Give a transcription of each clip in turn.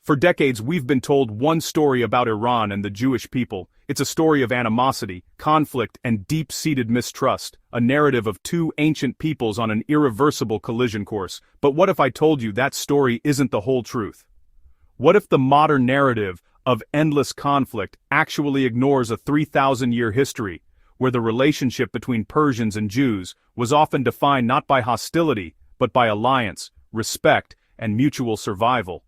For decades we've been told one story about Iran and the Jewish people. It's a story of animosity, conflict, and deep-seated mistrust, a narrative of two ancient peoples on an irreversible collision course. But what if I told you that story isn't the whole truth? What if the modern narrative of endless conflict actually ignores a 3,000-year history, where the relationship between Persians and Jews was often defined not by hostility, but by alliance, respect, and mutual survival?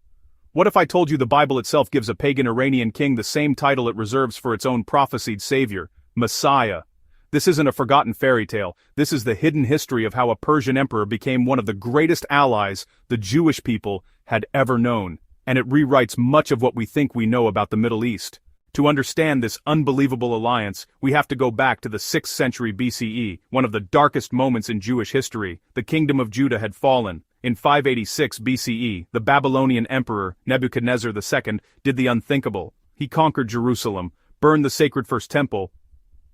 What if I told you the Bible itself gives a pagan Iranian king the same title it reserves for its own prophesied savior, Messiah? This isn't a forgotten fairy tale. This is the hidden history of how a Persian emperor became one of the greatest allies the Jewish people had ever known. And it rewrites much of what we think we know about the Middle East. To understand this unbelievable alliance, we have to go back to the 6th century BCE, one of the darkest moments in Jewish history. The kingdom of Judah had fallen. In 586 BCE, the Babylonian emperor, Nebuchadnezzar II, did the unthinkable. He conquered Jerusalem, burned the sacred First Temple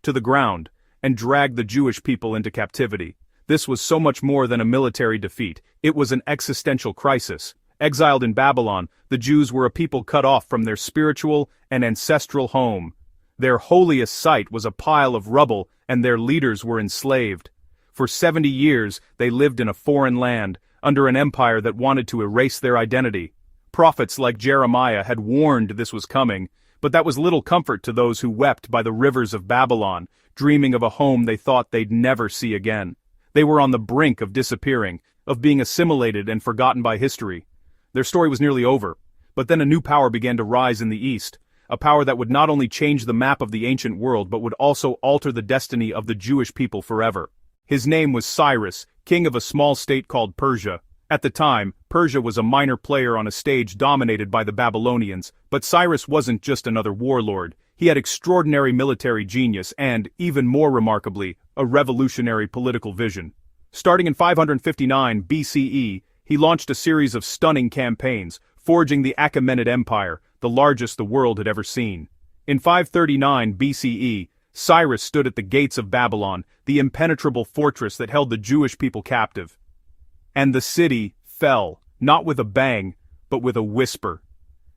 to the ground, and dragged the Jewish people into captivity. This was so much more than a military defeat. It was an existential crisis. Exiled in Babylon, the Jews were a people cut off from their spiritual and ancestral home. Their holiest site was a pile of rubble, and their leaders were enslaved. For 70 years, they lived in a foreign land, under an empire that wanted to erase their identity. Prophets like Jeremiah had warned this was coming, but that was little comfort to those who wept by the rivers of Babylon, dreaming of a home they thought they'd never see again. They were on the brink of disappearing, of being assimilated and forgotten by history. Their story was nearly over, but then a new power began to rise in the east, a power that would not only change the map of the ancient world but would also alter the destiny of the Jewish people forever. His name was Cyrus, king of a small state called Persia. At the time, Persia was a minor player on a stage dominated by the Babylonians, but Cyrus wasn't just another warlord. He had extraordinary military genius and, even more remarkably, a revolutionary political vision. Starting in 559 BCE, he launched a series of stunning campaigns, forging the Achaemenid Empire, the largest the world had ever seen. In 539 BCE, Cyrus stood at the gates of Babylon, the impenetrable fortress that held the Jewish people captive. And the city fell, not with a bang, but with a whisper.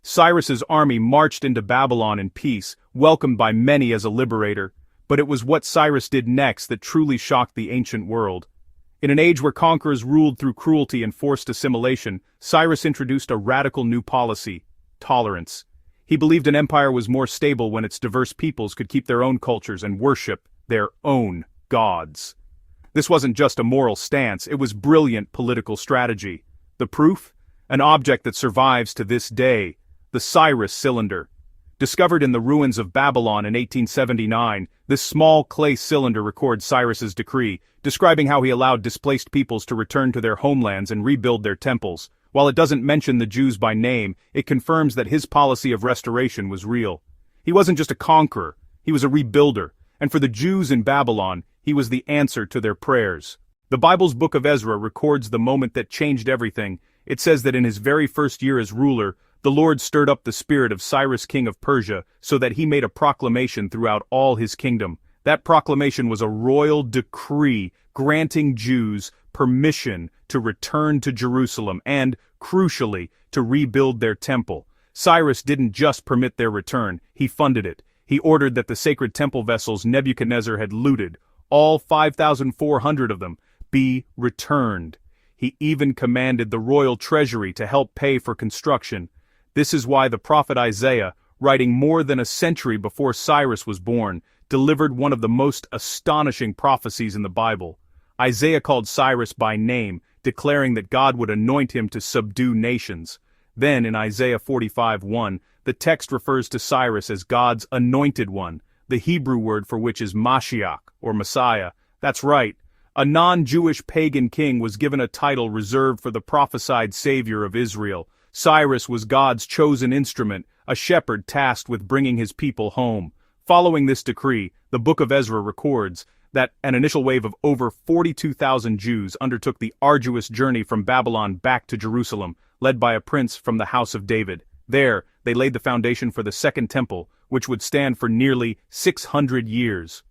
Cyrus's army marched into Babylon in peace, welcomed by many as a liberator, but it was what Cyrus did next that truly shocked the ancient world. In an age where conquerors ruled through cruelty and forced assimilation, Cyrus introduced a radical new policy: tolerance. He believed an empire was more stable when its diverse peoples could keep their own cultures and worship their own gods. This wasn't just a moral stance, it was brilliant political strategy. The proof? An object that survives to this day, the Cyrus cylinder. Discovered in the ruins of Babylon in 1879, this small clay cylinder records Cyrus's decree, describing how he allowed displaced peoples to return to their homelands and rebuild their temples. While it doesn't mention the Jews by name, it confirms that his policy of restoration was real. He wasn't just a conqueror, he was a rebuilder, and for the Jews in Babylon, he was the answer to their prayers. The Bible's book of Ezra records the moment that changed everything. It says that in his very first year as ruler, the Lord stirred up the spirit of Cyrus, king of Persia, so that he made a proclamation throughout all his kingdom. That proclamation was a royal decree granting Jews permission to return to Jerusalem and, crucially, to rebuild their temple. Cyrus didn't just permit their return, he funded it. He ordered that the sacred temple vessels Nebuchadnezzar had looted, all 5,400 of them, be returned. He even commanded the royal treasury to help pay for construction. This is why the prophet Isaiah, writing more than a century before Cyrus was born, delivered one of the most astonishing prophecies in the Bible. Isaiah called Cyrus by name, declaring that God would anoint him to subdue nations. Then in Isaiah 45:1, the text refers to Cyrus as God's anointed one, the Hebrew word for which is Mashiach, or Messiah. That's right, a non-Jewish pagan king was given a title reserved for the prophesied savior of Israel. Cyrus was God's chosen instrument, a shepherd tasked with bringing his people home. Following this decree, the book of Ezra records that an initial wave of over 42,000 Jews undertook the arduous journey from Babylon back to Jerusalem, led by a prince from the house of David. There, they laid the foundation for the Second Temple, which would stand for nearly 600 years.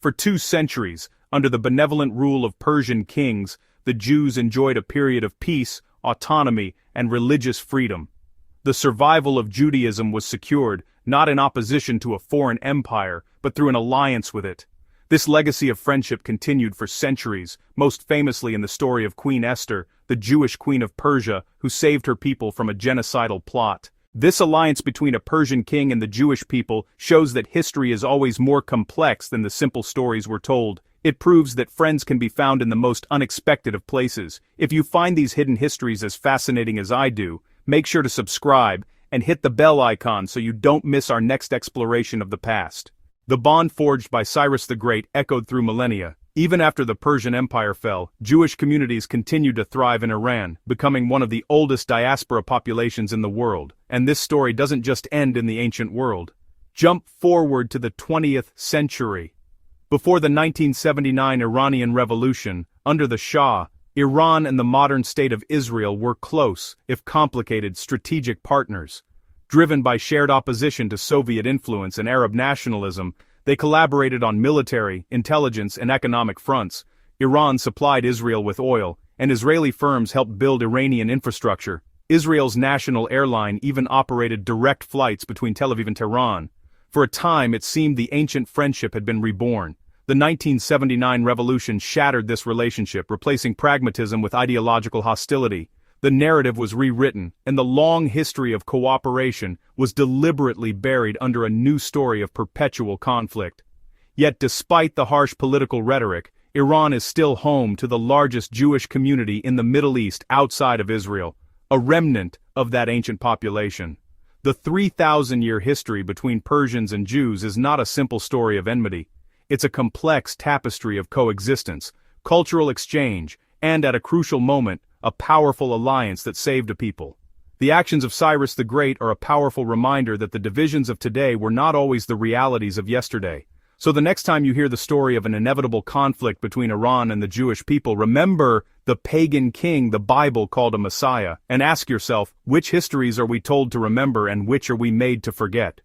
For 2 centuries, under the benevolent rule of Persian kings, the Jews enjoyed a period of peace, autonomy, and religious freedom. the survival of Judaism was secured, not in opposition to a foreign empire, but through an alliance with it. This legacy of friendship continued for centuries, most famously in the story of Queen Esther, the Jewish queen of Persia, who saved her people from a genocidal plot. This alliance between a Persian king and the Jewish people shows that history is always more complex than the simple stories we're told. It proves that friends can be found in the most unexpected of places. If you find these hidden histories as fascinating as I do, make sure to subscribe and hit the bell icon so you don't miss our next exploration of the past. The bond forged by Cyrus the Great echoed through millennia. Even after the Persian Empire fell, Jewish communities continued to thrive in Iran, becoming one of the oldest diaspora populations in the world. And this story doesn't just end in the ancient world. Jump forward to the 20th century. Before the 1979 Iranian Revolution, under the Shah, Iran and the modern state of Israel were close, if complicated, strategic partners. Driven by shared opposition to Soviet influence and Arab nationalism, they collaborated on military, intelligence, and economic fronts. Iran supplied Israel with oil, and Israeli firms helped build Iranian infrastructure. Israel's national airline even operated direct flights between Tel Aviv and Tehran. For a time, it seemed the ancient friendship had been reborn. The 1979 revolution shattered this relationship, replacing pragmatism with ideological hostility. The narrative was rewritten, and the long history of cooperation was deliberately buried under a new story of perpetual conflict. Yet despite the harsh political rhetoric, Iran is still home to the largest Jewish community in the Middle East outside of Israel, a remnant of that ancient population. The 3,000-year history between Persians and Jews is not a simple story of enmity. It's a complex tapestry of coexistence, cultural exchange, and at a crucial moment, a powerful alliance that saved a people. The actions of Cyrus the Great are a powerful reminder that the divisions of today were not always the realities of yesterday. So the next time you hear the story of an inevitable conflict between Iran and the Jewish people, remember the pagan king the Bible called a Messiah, and ask yourself, which histories are we told to remember and which are we made to forget?